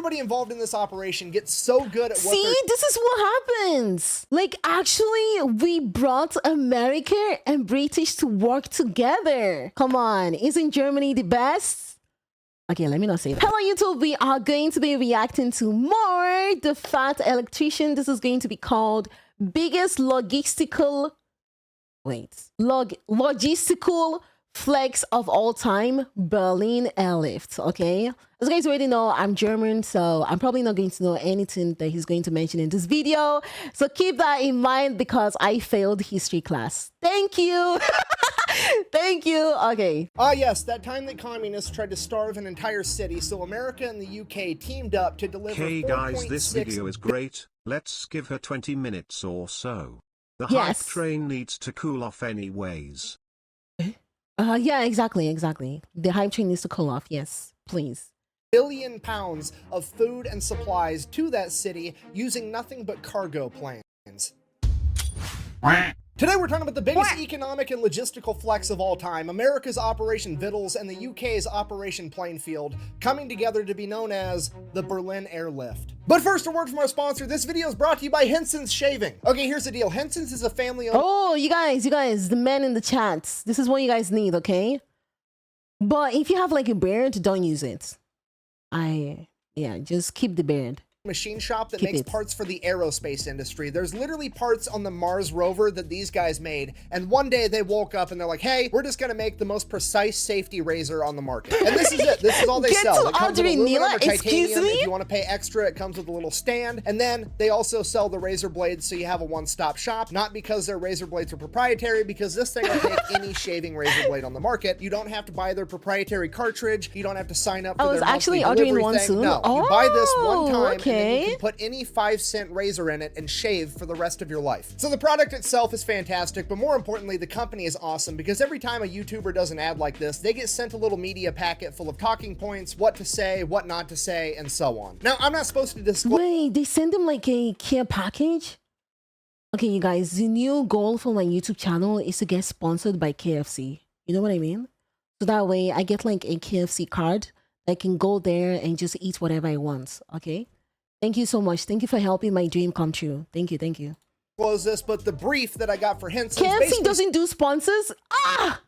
everybody involved in this operation gets so good at what See, this is what happens. Like, actually, we brought America and British to work together. Come on, isn't Germany the best? Okay, let me not say that. Hello, YouTube. We are going to be reacting to more The Fat Electrician. This is going to be called Biggest Logistical... Logistical flex of all time, Berlin Airlift. Okay, as you guys already know, I'm German, so I'm probably not going to know anything that he's going to mention in this video, so keep that in mind because I failed history class. Thank you. Thank you. Okay. Yes, that time that communists tried to starve an entire city, so America and the UK teamed up to deliver. Hey guys, this video is great. Let's give her 20 minutes or so. The hype train needs to cool off anyways. Yeah, exactly. The hype train needs to cool off. Yes, please. Billion pounds of food and supplies to that city using nothing but cargo planes. Today we're talking about the biggest economic and logistical flex of all time, America's Operation Viddles and the UK's Operation Plainfield, coming together to be known as the Berlin Airlift. But first, a word from our sponsor. This video is brought to you by Henson's Shaving. Okay, here's the deal. Henson's is a family-owned... Oh, you guys, the men in the chats. This is what you guys need, okay? But if you have like a beard, don't use it. Yeah, just keep the beard. Machine shop that makes parts for the aerospace industry. There's literally parts on the Mars rover that these guys made, and one day they woke up and they're like, hey, we're just gonna make the most precise safety razor on the market. And this is it. This is all they sell. It comes with aluminum or titanium. If you want to pay extra, it comes with a little stand. And then they also sell the razor blades, so you have a one-stop shop. Not because their razor blades are proprietary, because this thing will take any shaving razor blade on the market. You don't have to buy their proprietary cartridge. You don't have to sign up for their monthly delivery thing. No, you buy this one time. And then you can put any 5-cent razor in it and shave for the rest of your life. So the product itself is fantastic, but more importantly, the company is awesome because every time a YouTuber does an ad like this, they get sent a little media packet full of talking points, what to say, what not to say, and so on. Now, I'm not supposed to disclose... Wait, they send them like a care package? Okay, you guys, the new goal for my YouTube channel is to get sponsored by KFC. You know what I mean? So that way, I get like a KFC card. I can go there and just eat whatever I want, okay? Thank you so much. Thank you for helping my dream come true. Thank you. Close this, but the brief that I got for Henson... KFC doesn't do sponsors? Ah!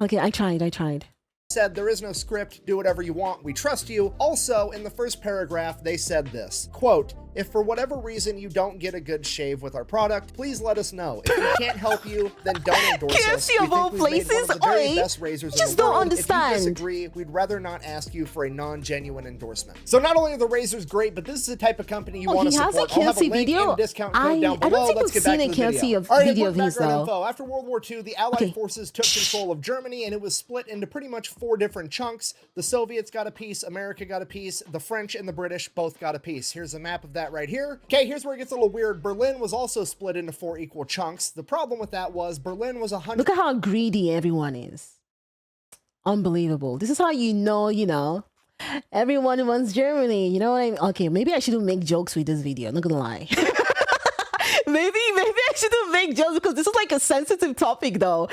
Okay, I tried. Said there is no script, do whatever you want, we trust you. Also, in the first paragraph, they said this, quote, if for whatever reason you don't get a good shave with our product, please let us know. If we can't help you, then don't endorse us. KFC of all places? Best razors in just the don't world. understand. If you disagree, we'd rather not ask you for a non-genuine endorsement. So not only are the razors great, but this is the type of company you want to support. I'll have a video. And a discount code down below. I don't think Let's I've get back seen to a the KFC video of his though. Info. After World War II, the Allied forces took control of Germany, and it was split into pretty much 4 different chunks. The Soviets got a piece, America got a piece, the French and the British both got a piece. Here's a map of that right here. Okay, here's where it gets a little weird. Berlin was also split into 4 equal chunks. The problem with that was Berlin was 100... Look at how greedy everyone is. Unbelievable. This is how you know, everyone wants Germany. You know what I mean? Okay, maybe I shouldn't make jokes with this video. I'm not gonna lie. maybe I shouldn't make jokes because this is like a sensitive topic though.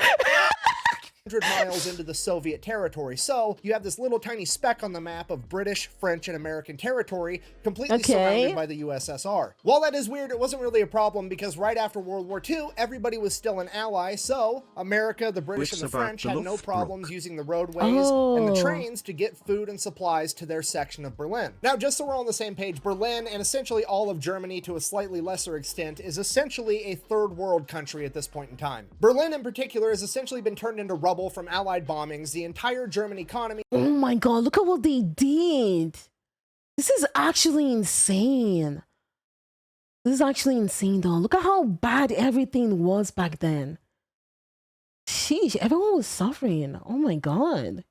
100 miles into the Soviet territory. So you have this little tiny speck on the map of British, French, and American territory completely surrounded by the USSR. While that is weird, it wasn't really a problem because right after World War II, everybody was still an ally. So America, the British, and the French had no problems using the roadways and the trains to get food and supplies to their section of Berlin. Now, just so we're on the same page, Berlin and essentially all of Germany to a slightly lesser extent is essentially a third world country at this point in time. Berlin in particular has essentially been turned into rubble from Allied bombings. The entire German economy... Oh my god, look at what they did. This is actually insane. This is actually insane though. Look at how bad everything was back then. Sheesh, everyone was suffering. Oh my god.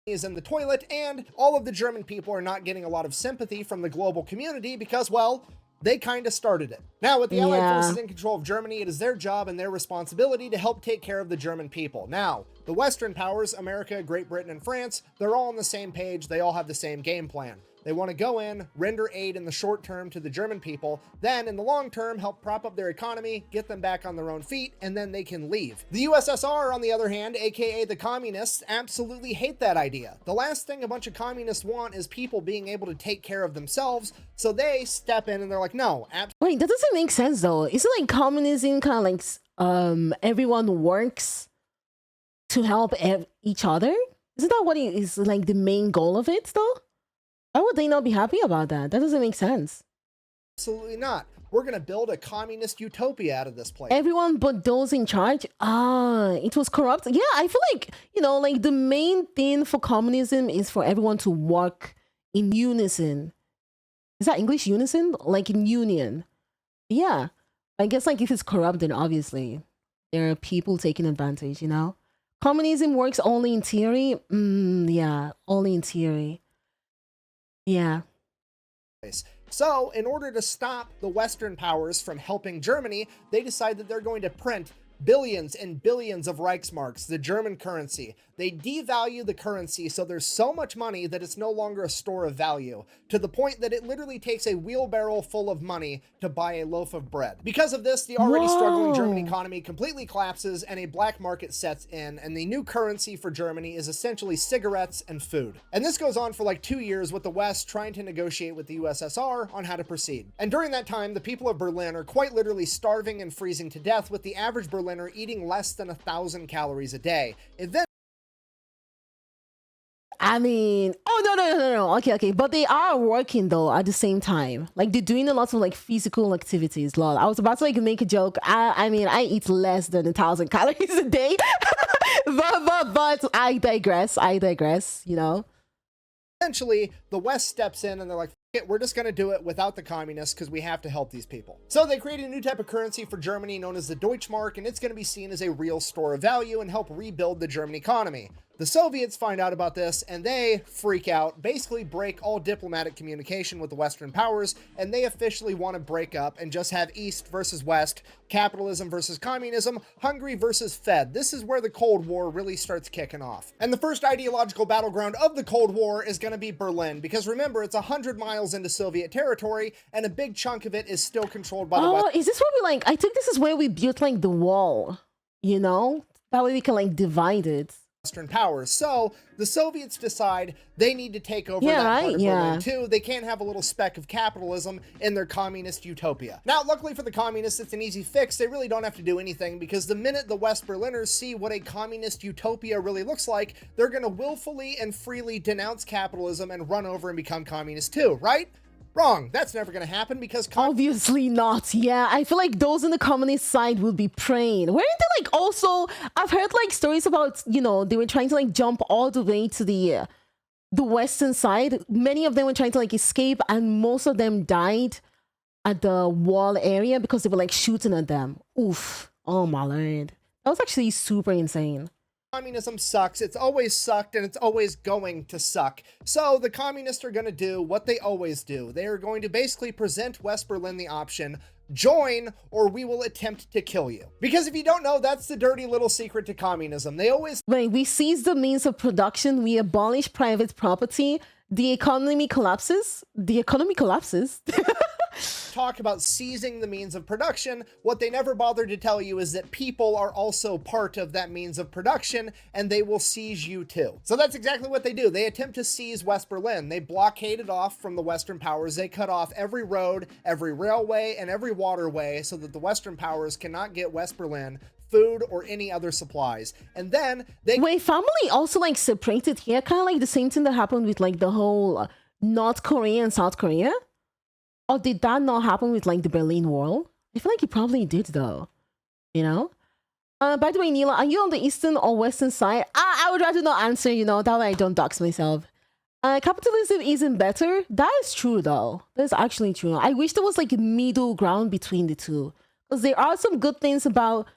Is in the toilet, and all of the German people are not getting a lot of sympathy from the global community because, well, they kind of started it. Now, with the Allied forces in control of Germany, it is their job and their responsibility to help take care of the German people. Now, The Western powers, America, Great Britain, and France, they're all on the same page. They all have the same game plan. They want to go in, render aid in the short term to the German people, then in the long term help prop up their economy, get them back on their own feet, and then they can leave. The USSR, on the other hand, aka the communists, absolutely hate that idea. The last thing a bunch of communists want is people being able to take care of themselves, so they step in and they're like, no, wait, that doesn't make sense though. Isn't like communism kind of like everyone works to help each other? Isn't that what is like the main goal of it though? Why would they not be happy about that? That doesn't make sense. Absolutely not. We're going to build a communist utopia out of this place. Everyone but those in charge? It was corrupt. Yeah, I feel like, you know, like the main thing for communism is for everyone to work in unison. Is that English, unison? Like in union. Yeah. I guess like if it's corrupt, then obviously there are people taking advantage, you know? Communism works only in theory? Yeah, only in theory. Yeah. So, in order to stop the Western powers from helping Germany, they decide that they're going to print billions and billions of Reichsmarks, the German currency. They devalue the currency so there's so much money that it's no longer a store of value, to the point that it literally takes a wheelbarrow full of money to buy a loaf of bread. Because of this, the already struggling German economy completely collapses and a black market sets in, and the new currency for Germany is essentially cigarettes and food. And this goes on for like 2 years with the West trying to negotiate with the USSR on how to proceed. And during that time, the people of Berlin are quite literally starving and freezing to death, with the average Berliner eating less than 1,000 calories a day. I mean, no. Okay. But they are working though at the same time. Like they're doing a lot of like physical activities. Lol. I was about to like make a joke. I mean, I eat less than 1,000 calories a day. but I digress, you know? Eventually, the West steps in and they're like, we're just going to do it without the communists because we have to help these people. So they create a new type of currency for Germany known as the Deutschmark, and it's going to be seen as a real store of value and help rebuild the German economy. The Soviets find out about this and they freak out, basically break all diplomatic communication with the Western powers, and they officially want to break up and just have East versus West, capitalism versus communism, Hungary versus Fed. This is where the Cold War really starts kicking off. And the first ideological battleground of the Cold War is going to be Berlin, because remember, it's 100 miles into Soviet territory and a big chunk of it is still controlled by the West. Oh, is this where we like, I think this is where we built like the wall, you know? That way we can like divide it. Western powers. So the Soviets decide they need to take over that part of Berlin too. They can't have a little speck of capitalism in their communist utopia. Now, luckily for the communists, it's an easy fix. They really don't have to do anything, because the minute the West Berliners see what a communist utopia really looks like, they're going to willfully and freely denounce capitalism and run over and become communists too, right? Wrong. That's never going to happen, because obviously not. Yeah, I feel like those on the communist side will be praying. Weren't they like also, I've heard like stories about, you know, they were trying to like jump all the way to the western side. Many of them were trying to like escape, and most of them died at the wall area because they were like shooting at them. Oof. Oh my lord. That was actually super insane. Communism sucks. It's always sucked, and it's always going to suck. So the communists are going to do what they always do. They are going to basically present West Berlin the option: join or we will attempt to kill you. Because if you don't know, that's the dirty little secret to communism. They always we seize the means of production, we abolish private property, the economy collapses. talk about seizing the means of production. What they never bother to tell you is that people are also part of that means of production, and they will seize you too. So that's exactly what they do. They attempt to seize West Berlin. They blockade it off from the Western powers. They cut off every road, every railway, and every waterway so that the Western powers cannot get West Berlin food or any other supplies. And then they family also like separated here, kind of like the same thing that happened with like the whole North Korea and South Korea. Or did that not happen with like the Berlin Wall? I feel like it probably did though, you know? By the way, Neela, are you on the eastern or western side? I would rather not answer, you know, that way I don't dox myself. Capitalism isn't better. That is true though. That's actually true. I wish there was like a middle ground between the two. Because there are some good things about...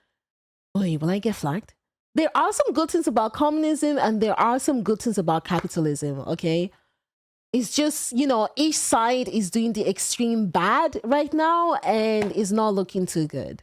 Wait, will I get flagged? There are some good things about communism and there are some good things about capitalism, okay? It's just, you know, each side is doing the extreme bad right now and is not looking too good.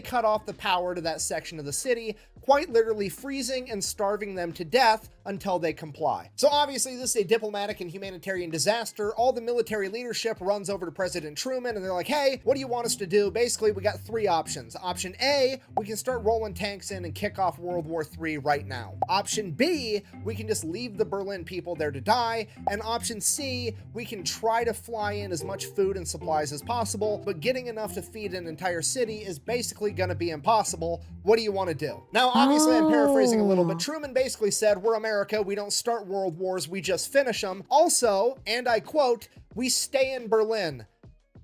cut off the power to that section of the city, quite literally freezing and starving them to death until they comply. So obviously this is a diplomatic and humanitarian disaster. All the military leadership runs over to President Truman and they're like, hey, what do you want us to do? Basically, we got three options. Option A, we can start rolling tanks in and kick off World War III right now. Option B, we can just leave the Berlin people there to die. And option C, we can try to fly in as much food and supplies as possible, but getting enough to feed an entire city is basically gonna be impossible. What do you want to do? Now, obviously, I'm paraphrasing a little, but Truman basically said, we're America, we don't start world wars, we just finish them. Also, and I quote, we stay in Berlin,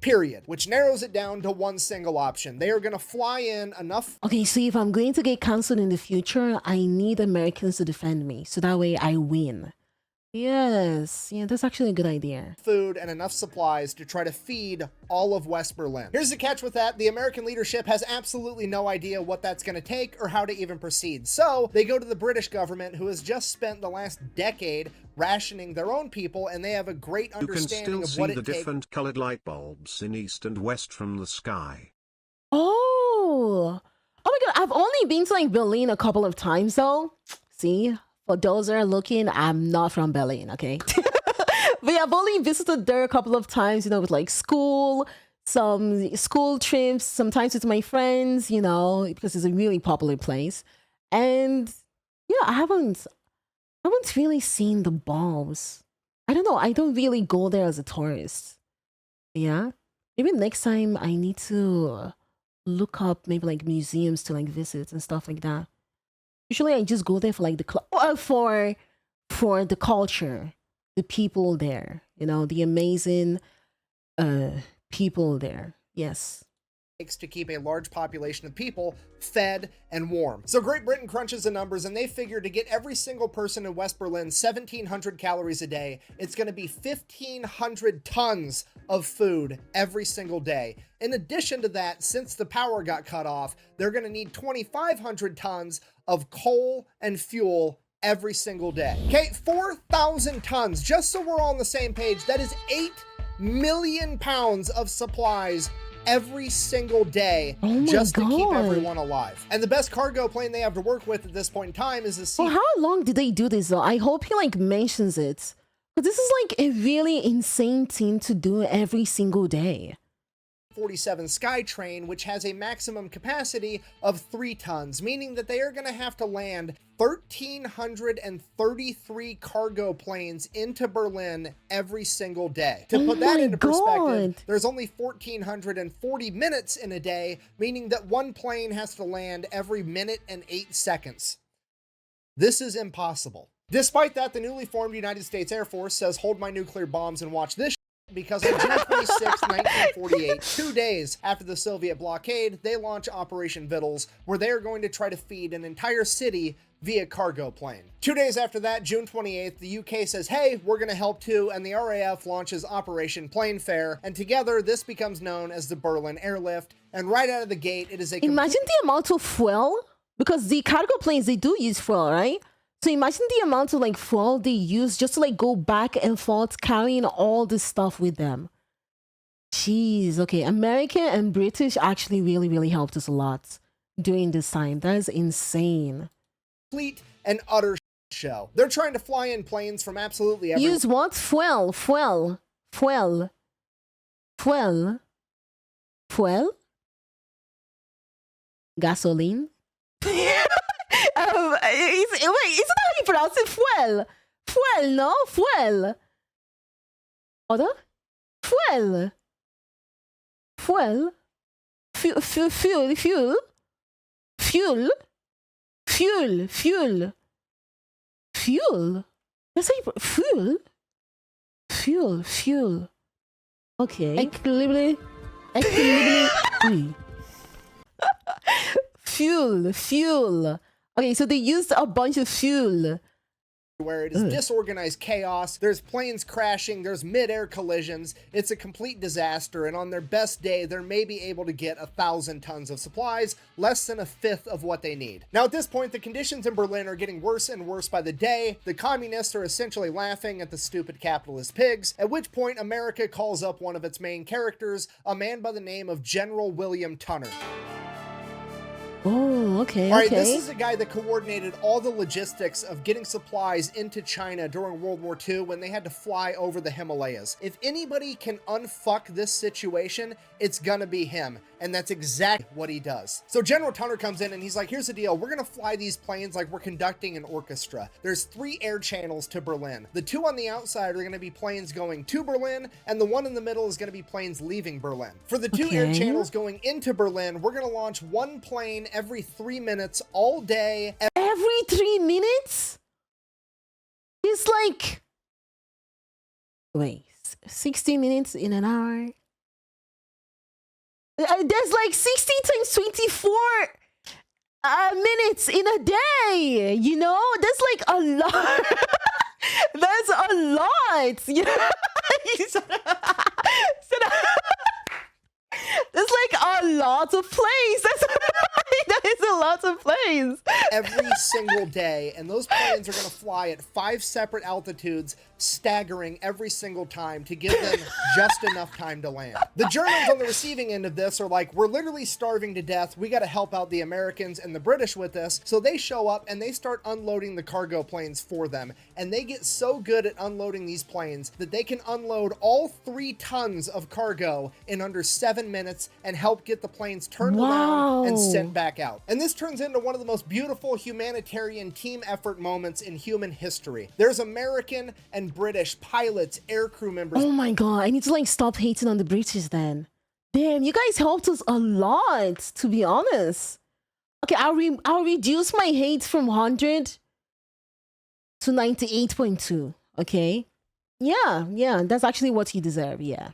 period, which narrows it down to one single option. They are going to fly in enough. Okay, so if I'm going to get canceled in the future, I need Americans to defend me, so that way I win. Yes, yeah, that's actually a good idea. Food and enough supplies to try to feed all of West Berlin. Here's the catch with that. The American leadership has absolutely no idea what that's going to take or how to even proceed. So they go to the British government, who has just spent the last decade rationing their own people, and they have a great understanding of what it takes. You can still see the different colored light bulbs in east and west from the sky. Oh my God, I've only been to like Berlin a couple of times though. See? For those that are looking, I'm not from Berlin, okay? But yeah, I've only visited there a couple of times, you know, with like school, some school trips, sometimes with my friends, you know, because it's a really popular place. And yeah, I haven't really seen the bulbs. I don't know. I don't really go there as a tourist. Yeah. Maybe next time I need to look up maybe like museums to like visit and stuff like that. Usually I just go there for like for the culture, the people there, you know, the amazing people there. Yes. To keep a large population of people fed and warm. So Great Britain crunches the numbers and they figure to get every single person in West Berlin 1,700 calories a day, it's going to be 1,500 tons of food every single day. In addition to that, since the power got cut off, they're going to need 2,500 tons of coal and fuel every single day. Okay, 4,000 tons, just so we're all on the same page, that is 8 million pounds of supplies every single day, just to keep everyone alive. And the best cargo plane they have to work with at this point in time is the C. Well, how long did they do this though? I hope he like mentions it. But this is like a really insane thing to do every single day. 47 Skytrain, which has a maximum capacity of 3 tons, meaning that they are going to have to land 1,333 cargo planes into Berlin every single day. To put that into perspective, there's only 1,440 minutes in a day, meaning that one plane has to land every minute and 8 seconds. This is impossible. Despite that, the newly formed United States Air Force says, hold my nuclear bombs and watch this. Because on June 26, 1948, 2 days after the Soviet blockade, they launch Operation Viddles, where they are going to try to feed an entire city via cargo plane. 2 days after that, June 28th, the UK says, hey, we're going to help too, and the RAF launches Operation Planefair, and together this becomes known as the Berlin Airlift, and right out of the gate, it is a... Imagine the amount of fuel, because the cargo planes, they do use fuel, right? So imagine the amount of like fuel they use just to like go back and forth carrying all this stuff with them. Jeez, okay. American and British actually really helped us a lot during this time. That is insane. Complete and utter show. They're trying to fly in planes from absolutely everywhere. Use what? Fuel. Gasoline? Isn't that how you pronounce it? Fuel, no? Fuel. Other? Fuel. That's how you fuel. Okay. Equilibrium. Fuel. Okay, so they used a bunch of fuel. Where it is disorganized chaos, there's planes crashing, there's mid-air collisions, it's a complete disaster, and on their best day, they're maybe able to get 1,000 tons of supplies, less than 1/5 of what they need. Now at this point, the conditions in Berlin are getting worse and worse by the day. The communists are essentially laughing at the stupid capitalist pigs, at which point America calls up one of its main characters, a man by the name of General William Tunner. okay, All right, okay. this is a guy that coordinated all the logistics of getting supplies into China during World War II when they had to fly over the Himalayas. If anybody can unfuck this situation, it's gonna be him. And that's exactly what he does. So General Tunner comes in and he's like, here's the deal. We're gonna fly these planes like we're conducting an orchestra. There's 3 air channels to Berlin. The 2 on the outside are gonna be planes going to Berlin, and the one in the middle is gonna be planes leaving Berlin. For the 2 air channels going into Berlin, we're gonna launch 1 plane every 3 minutes all day. Every 3 minutes? It's like, wait, 60 minutes in an hour? There's like 60 times 24 minutes in a day, you know? That's like a lot. That's a lot. You know? That's like a lot of planes. That is a lot of planes. Every single day, and those planes are going to fly at 5 separate altitudes, staggering every single time to give them just enough time to land. The Germans on the receiving end of this are like, we're literally starving to death. We got to help out the Americans and the British with this. So they show up and they start unloading the cargo planes for them. And they get so good at unloading these planes that they can unload all 3 tons of cargo in under 7 minutes and help get the planes turned around and sent back out. And this turns into one of the most beautiful humanitarian team effort moments in human history. There's American and British pilots, aircrew members. Oh my god, I need to like stop hating on the British then. Damn, you guys helped us a lot, to be honest. Okay, I'll reduce my hate from 100 to 98.2, okay? Yeah, that's actually what you deserve, yeah.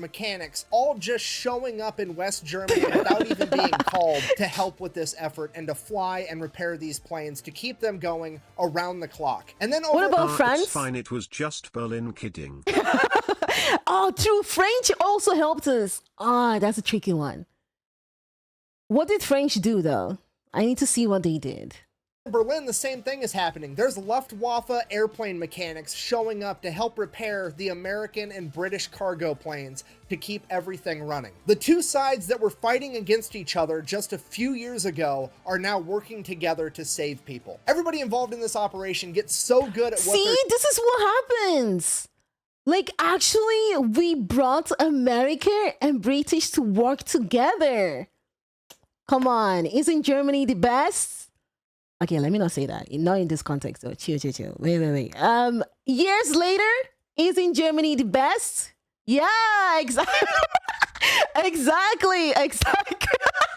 Mechanics all just showing up in West Germany without even being called to help with this effort and to fly and repair these planes to keep them going around the clock. And then what about France? It's fine, it was just Berlin, kidding. Oh, true. French also helped us. Ah, that's a tricky one. What did French do though? I need to see what they did. Berlin, the same thing is happening. There's Luftwaffe airplane mechanics showing up to help repair the American and British cargo planes to keep everything running. The 2 sides that were fighting against each other just a few years ago are now working together to save people. Everybody involved in this operation gets so good at what this is what happens. Like, actually, we brought America and British to work together. Come on, isn't Germany the best? Okay, let me not say that. Not in this context, though. Chill. Wait. Years later, isn't Germany the best? Yeah, exactly. exactly.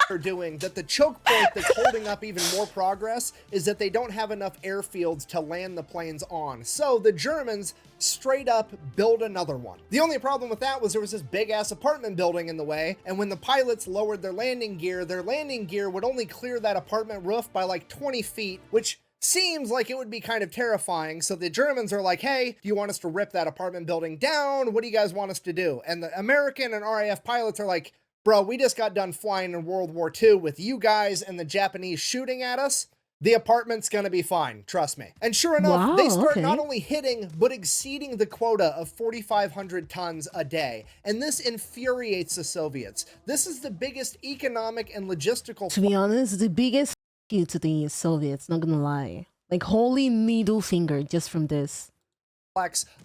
they're doing, that the choke point that's holding up even more progress is that they don't have enough airfields to land the planes on. So the Germans straight up build another one. The only problem with that was there was this big ass apartment building in the way, and when the pilots lowered their landing gear would only clear that apartment roof by like 20 feet, which seems like it would be kind of terrifying. So the Germans are like, hey, do you want us to rip that apartment building down? What do you guys want us to do? And the American and RAF pilots are like, bro, we just got done flying in World War II with you guys and the Japanese shooting at us. The apartment's gonna be fine, trust me. And sure enough, they start not only hitting, but exceeding the quota of 4,500 tons a day. And this infuriates the Soviets. This is the biggest economic and logistical— To be honest, the biggest you to the Soviets, not gonna lie. Like, holy middle finger just from this.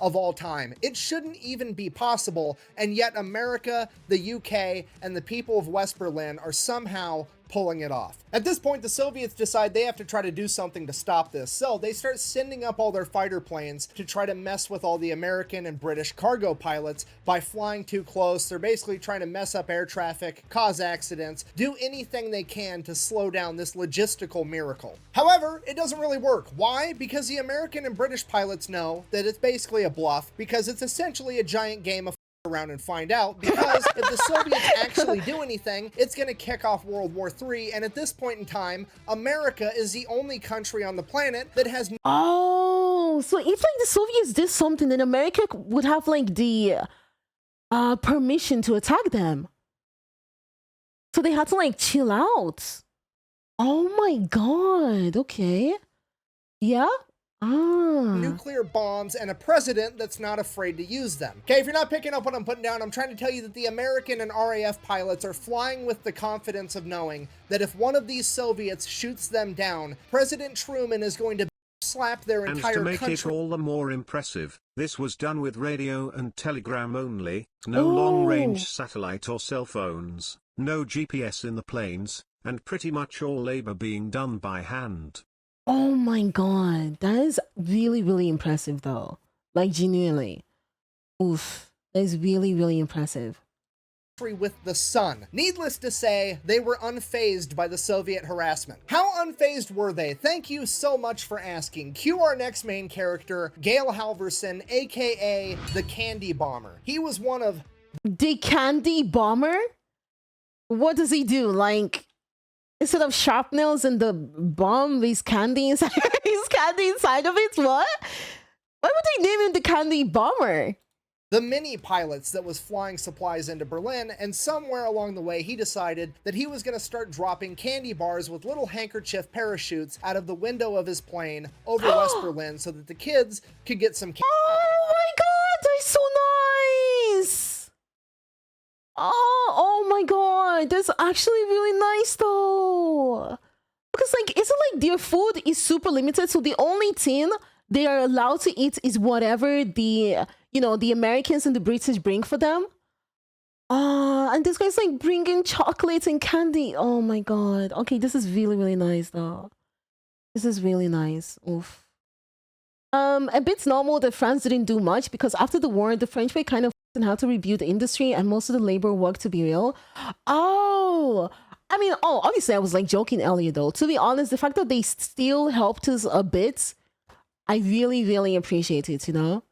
Of all time. It shouldn't even be possible, and yet America, the UK, and the people of West Berlin are somehow pulling it off. At this point, the Soviets decide they have to try to do something to stop this, so they start sending up all their fighter planes to try to mess with all the American and British cargo pilots by flying too close. They're basically trying to mess up air traffic, cause accidents, do anything they can to slow down this logistical miracle. However, it doesn't really work. Why? Because the American and British pilots know that it's basically a bluff, because it's essentially a giant game of around and find out, because if the Soviets actually do anything, it's going to kick off World War III, and at this point in time, America is the only country on the planet that has— Oh, so if like the Soviets did something, then America would have like the permission to attack them. So they had to like chill out. Oh my god, okay. Yeah, nuclear bombs and a president that's not afraid to use them. Okay, if you're not picking up what I'm putting down, I'm trying to tell you that the American and RAF pilots are flying with the confidence of knowing that if one of these Soviets shoots them down, President Truman is going to slap their entire country. And to make it all the more impressive, this was done with radio and telegram only, no long-range satellite or cell phones, no GPS in the planes, and pretty much all labor being done by hand. Oh my god, that is really, really impressive though. Like genuinely. Oof, that is really, really impressive. With the sun. Needless to say, they were unfazed by the Soviet harassment. How unfazed were they? Thank you so much for asking. Cue our next main character, Gale Halverson, aka the Candy Bomber. He was one of... The Candy Bomber? What does he do? Like, instead of sharpnails in the bomb, there's candy inside, there's candy inside of it? What? Why would they name him the Candy Bomber? The mini pilots that was flying supplies into Berlin, and somewhere along the way he decided that he was going to start dropping candy bars with little handkerchief parachutes out of the window of his plane over West Berlin so that the kids could get some candy. Oh my god, that's so nice! Oh my god, that's actually really nice though. Because like, isn't like their food is super limited, so the only thing they are allowed to eat is whatever the, you know, the Americans and the British bring for them. And this guy's like bringing chocolates and candy. Oh my god. Okay, this is really, really nice though. This is really nice. Oof. A bit normal that France didn't do much because after the war, the French were kind of how to rebuild the industry and most of the labor work to be real. Oh, I mean, obviously I was like joking earlier though. To be honest, the fact that they still helped us a bit, I really, really appreciate it, you know?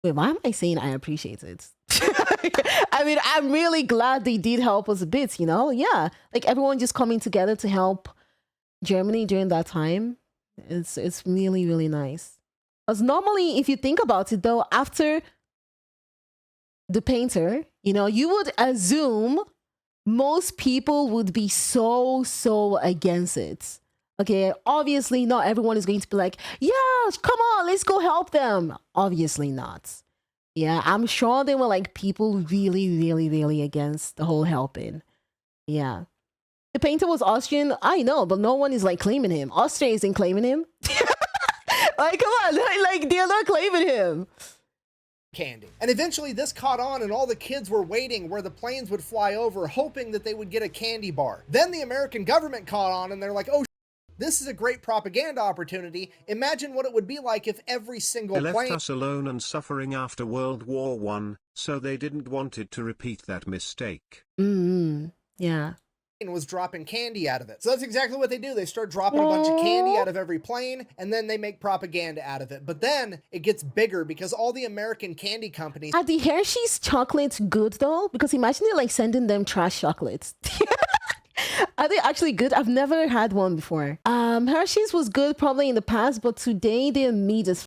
Wait, why am I saying I appreciate it? I mean, I'm really glad they did help us a bit, you know? Yeah, like everyone just coming together to help Germany during that time. It's really, really nice. Because normally, if you think about it though, after the painter, you know, you would assume most people would be so against it. Okay, obviously not everyone is going to be like, yeah, come on, let's go help them. Obviously not. Yeah, I'm sure there were like people really against the whole helping. Yeah. The painter was Austrian, I know, but no one is like claiming him. Austria isn't claiming him. Like, come on, like they're not claiming him. Candy. And eventually this caught on and all the kids were waiting where the planes would fly over, hoping that they would get a candy bar. Then the American government caught on and they're like, oh, this is a great propaganda opportunity. Imagine what it would be like if every single plane... They left us alone and suffering after World War I, so they didn't want it to repeat that mistake. Yeah. Was dropping candy out of it. So that's exactly what they do. They start dropping a bunch of candy out of every plane, and then they make propaganda out of it. But then it gets bigger because all the American candy companies... Are the Hershey's chocolates good though? Because imagine they're like sending them trash chocolates. Are they actually good? I've never had one before. Hershey's was good probably in the past, but today they're meat as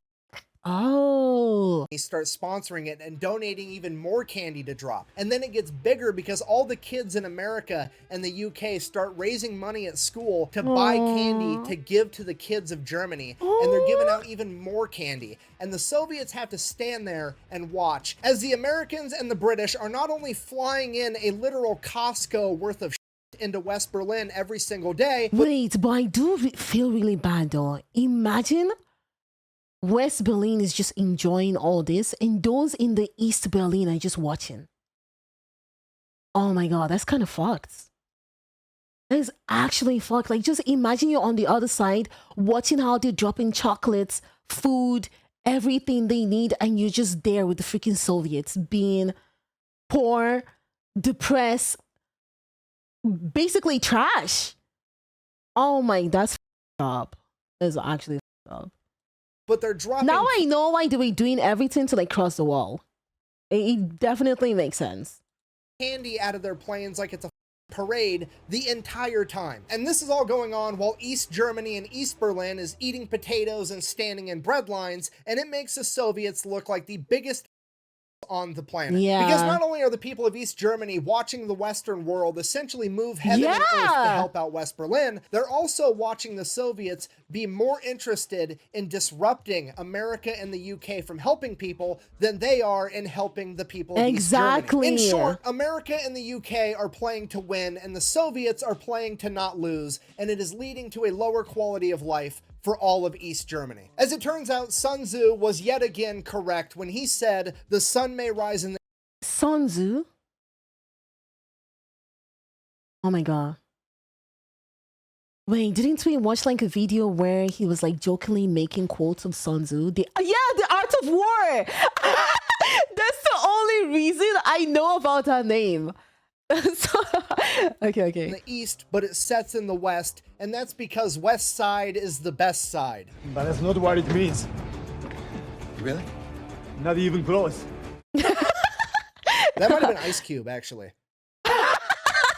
oh. They start sponsoring it and donating even more candy to drop. And then it gets bigger because all the kids in America and the UK start raising money at school to buy candy to give to the kids of Germany. And they're giving out even more candy. And the Soviets have to stand there and watch as the Americans and the British are not only flying in a literal Costco worth of into West Berlin every single day. Wait, but I do feel really bad though. Imagine West Berlin is just enjoying all this and those in the East Berlin are just watching. Oh my god, that's kind of fucked. That is actually fucked. Like, just imagine you're on the other side watching how they're dropping chocolates, food, everything they need, and you're just there with the freaking Soviets being poor, depressed, basically trash. Oh my, that's f***ed up. That's actually f***ed up. But they're dropping... Now I know why they were doing everything to like cross the wall. It definitely makes sense. Candy out of their planes like it's a parade the entire time. And this is all going on while East Germany and East Berlin is eating potatoes and standing in bread lines, and it makes the Soviets look like the biggest on the planet. Yeah. Because not only are the people of East Germany watching the Western world essentially move heaven and earth to help out West Berlin, they're also watching the Soviets be more interested in disrupting America and the UK from helping people than they are in helping the people of East Germany. In short, America and the UK are playing to win, and the Soviets are playing to not lose, and it is leading to a lower quality of life for all of East Germany. As it turns out, Sun Tzu was yet again correct when he said the sun may rise in the... Sun Tzu? Oh my god. Wait, didn't we watch like a video where he was like jokingly making quotes of Sun Tzu? The Art of War! That's the only reason I know about that name. Okay. in the east, but it sets in the west, and that's because west side is the best side. But that's not what it means. Really? Not even close. That might have been Ice Cube, actually.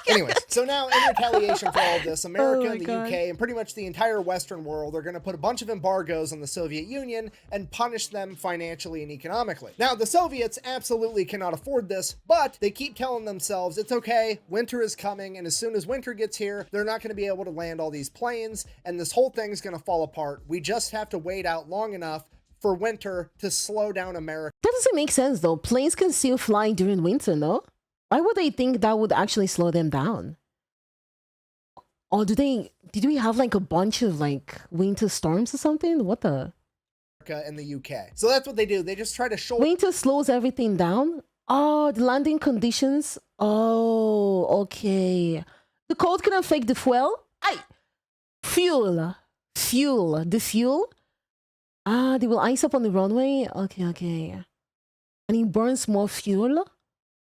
Anyways, so now in retaliation for all of this, America and the UK and pretty much the entire Western world are going to put a bunch of embargoes on the Soviet Union and punish them financially and economically. Now, the Soviets absolutely cannot afford this, but they keep telling themselves, it's okay, winter is coming, and as soon as winter gets here, they're not going to be able to land all these planes, and this whole thing's going to fall apart. We just have to wait out long enough for winter to slow down America. That doesn't make sense though. Planes can still fly during winter, no? Why would they think that would actually slow them down? Or did we have like a bunch of like winter storms or something? What the? And the UK. So that's what they do. They just try to show... Winter slows everything down? Oh, the landing conditions? Oh, okay. The cold can affect the fuel? The fuel? Ah, they will ice up on the runway? Okay. And it burns more fuel?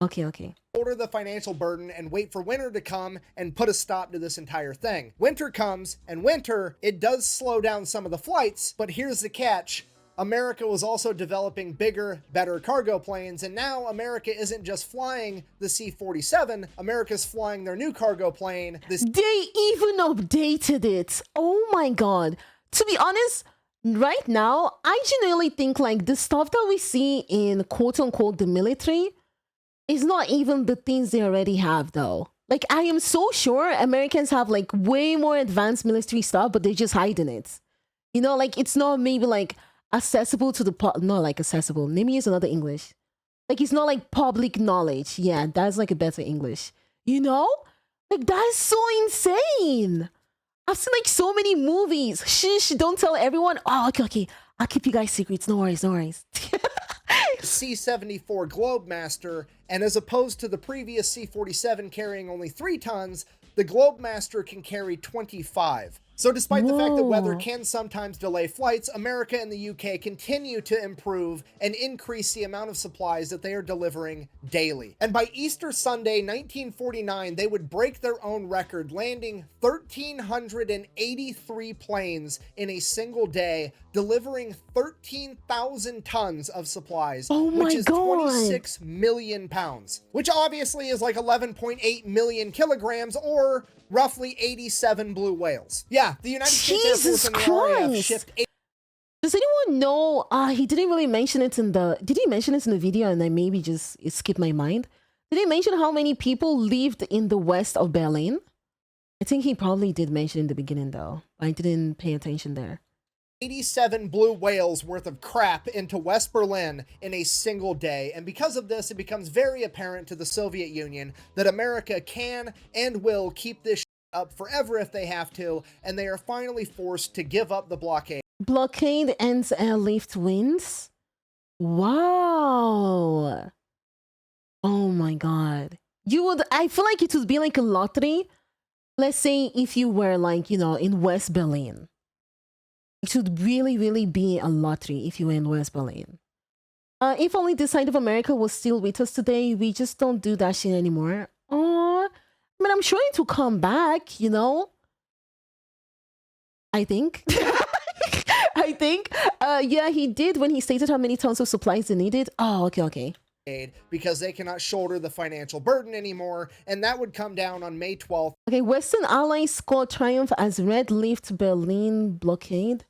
Okay. Shoulder the financial burden and wait for winter to come and put a stop to this entire thing. Winter comes, and winter, it does slow down some of the flights, but here's the catch. America was also developing bigger, better cargo planes, and now America isn't just flying the C-47, America's flying their new cargo plane. They even updated it. Oh my god. To be honest, right now, I genuinely think like the stuff that we see in quote-unquote the military is not even the things they already have though. Like, I am so sure Americans have like way more advanced military stuff, but they're just hiding it. You know, like it's not maybe like accessible to the not like accessible. Let me use another English. Like it's not like public knowledge. Yeah, that's like a better English. You know? Like that's so insane. I've seen like so many movies. Shh, don't tell everyone. Oh, okay. I'll keep you guys secrets. No worries. C-74 Globemaster, and as opposed to the previous C-47 carrying only 3 tons, the Globemaster can carry 25. So despite the fact that weather can sometimes delay flights, America and the UK continue to improve and increase the amount of supplies that they are delivering daily. And by Easter Sunday, 1949, they would break their own record, landing 1,383 planes in a single day, delivering 13,000 tons of supplies, which is 26 million pounds, which obviously is like 11.8 million kilograms or roughly 87 blue whales. Yeah, the United States Air Force and the RAF shipped... Does anyone know, he didn't really mention it in the... Did he mention it in the video and I maybe just it skipped my mind? Did he mention how many people lived in the west of Berlin? I think he probably did mention in the beginning though. I didn't pay attention there. 87 blue whales worth of crap into West Berlin in a single day. And because of this, it becomes very apparent to the Soviet Union that America can and will keep this up forever if they have to, and they are finally forced to give up the blockade. Blockade ends, Airlift wins? Wow. Oh my god. I feel like it would be like a lottery. Let's say if you were like, you know, in West Berlin. It should really be a lottery if you were in West Berlin. If only this side of America was still with us today, we just don't do that shit anymore. I mean, I'm sure it will come back, you know? I think. Yeah, he did when he stated how many tons of supplies they needed. Oh, okay. Because they cannot shoulder the financial burden anymore, and that would come down on May 12th. Okay, Western Allies scored triumph as Red lift Berlin blockade.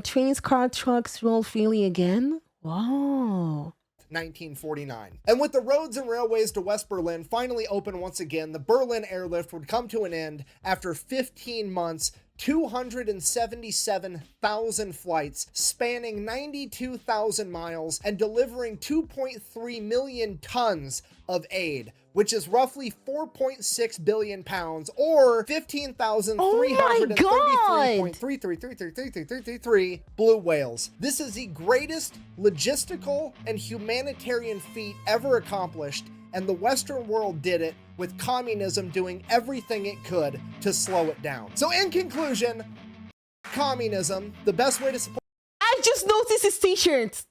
Trains, car, trucks roll freely again. Wow. 1949. And with the roads and railways to West Berlin finally open once again, the Berlin airlift would come to an end after 15 months, 277,000 flights spanning 92,000 miles and delivering 2.3 million tons of aid, which is roughly 4.6 billion pounds or 15,333.33333333 blue whales. This is the greatest logistical and humanitarian feat ever accomplished, and the Western world did it with communism doing everything it could to slow it down. So in conclusion, communism, the best way to support— I just noticed his t-shirt.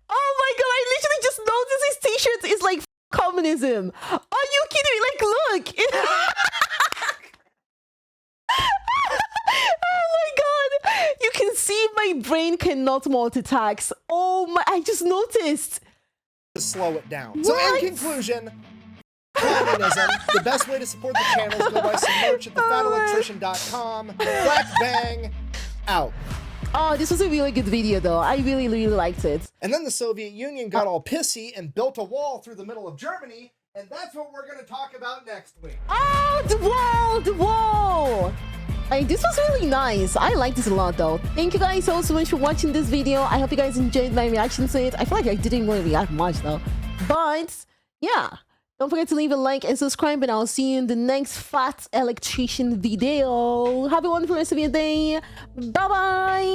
Oh my god, I literally just noticed his t-shirt is like communism. Are you kidding me? Like, look. Oh my god. You can see my brain cannot multitask. Oh my, I just noticed. to slow it down. What? So in conclusion, communism, the best way to support the channel is go buy some merch at thefatelectrician.com. Black Bang, out. Oh, this was a really good video though. I really, really liked it. And then the Soviet Union got all pissy and built a wall through the middle of Germany, and that's what we're going to talk about next week. Oh, the wall, the wall. Like, this was really nice. I like this a lot though. Thank you guys so much for watching this video. I hope you guys enjoyed my reaction to it. I feel like I didn't really react much though. But yeah, don't forget to leave a like and subscribe, and I'll see you in the next Fat Electrician video. Have a wonderful rest of your day. Bye bye.